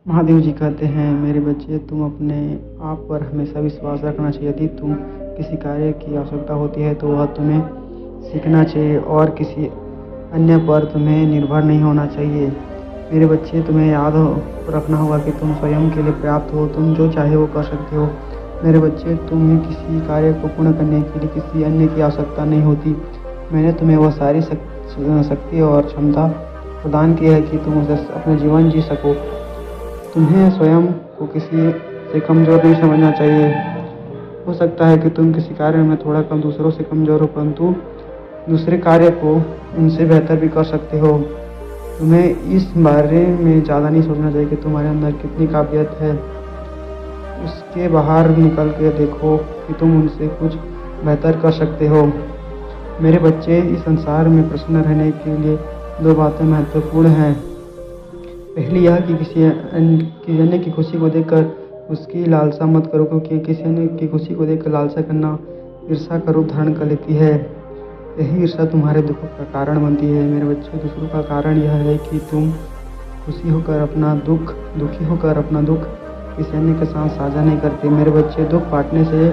महादेव जी कहते हैं, मेरे बच्चे तुम अपने आप पर हमेशा विश्वास रखना चाहिए। यदि तुम किसी कार्य की आवश्यकता होती है तो वह तुम्हें सीखना चाहिए और किसी अन्य पर तुम्हें निर्भर नहीं होना चाहिए। मेरे बच्चे तुम्हें याद रखना होगा कि तुम स्वयं के लिए पर्याप्त हो, तुम जो चाहे वो कर सकते हो। मेरे बच्चे तुम्हें किसी कार्य को पूर्ण करने के लिए किसी अन्य की आवश्यकता नहीं होती। मैंने तुम्हें वह सारी शक्ति और क्षमता प्रदान की है कि तुम उसे अपना जीवन जी सको। तुम्हें स्वयं को किसी से कमज़ोर नहीं समझना चाहिए। हो सकता है कि तुम किसी कार्य में थोड़ा कम दूसरों से कमज़ोर हो, परंतु दूसरे कार्य को उनसे बेहतर भी कर सकते हो। तुम्हें इस बारे में ज़्यादा नहीं सोचना चाहिए कि तुम्हारे अंदर कितनी काबिलियत है। उसके बाहर निकल के देखो कि तुम उनसे कुछ बेहतर कर सकते हो। मेरे बच्चे, इस संसार में प्रसन्न रहने के लिए 2 बातें महत्वपूर्ण हैं। पहली यह कि किसी अन्य की खुशी को देखकर उसकी लालसा मत करो, क्योंकि किसी अन्य की खुशी को देखकर लालसा करना ईर्ष्या का रूप धारण कर लेती है। यही ईर्ष्या तुम्हारे दुखों का कारण बनती है। मेरे बच्चे, दूसरों का कारण यह है कि तुम दुखी होकर अपना दुख किसी अन्य के साथ साझा नहीं करते। मेरे बच्चे, दुख बांटने से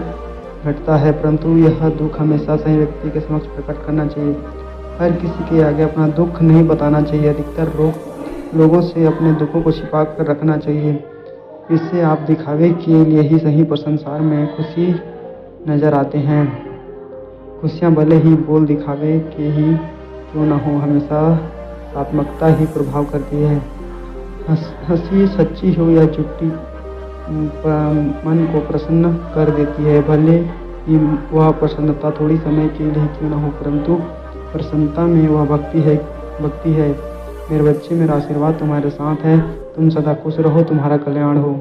घटता है, परंतु यह दुख हमेशा सही व्यक्ति के समक्ष प्रकट करना चाहिए। हर किसी के आगे अपना दुख नहीं बताना चाहिए। अधिकतर लोगों से अपने दुखों को छिपा कर रखना चाहिए। इससे आप दिखावे के लिए ही सही, पर संसार में खुशी नजर आते हैं। खुशियाँ भले ही बोल दिखावे के ही क्यों न हो, हमेशा सात्मकता ही प्रभाव करती है। हंसी सच्ची हो या झूठी मन को प्रसन्न कर देती है। भले ही वह प्रसन्नता थोड़ी समय के लिए क्यों न हो, परंतु प्रसन्नता में वह भक्ति है। मेरे बच्चे, मेरा आशीर्वाद तुम्हारे साथ है। तुम सदा खुश रहो, तुम्हारा कल्याण हो।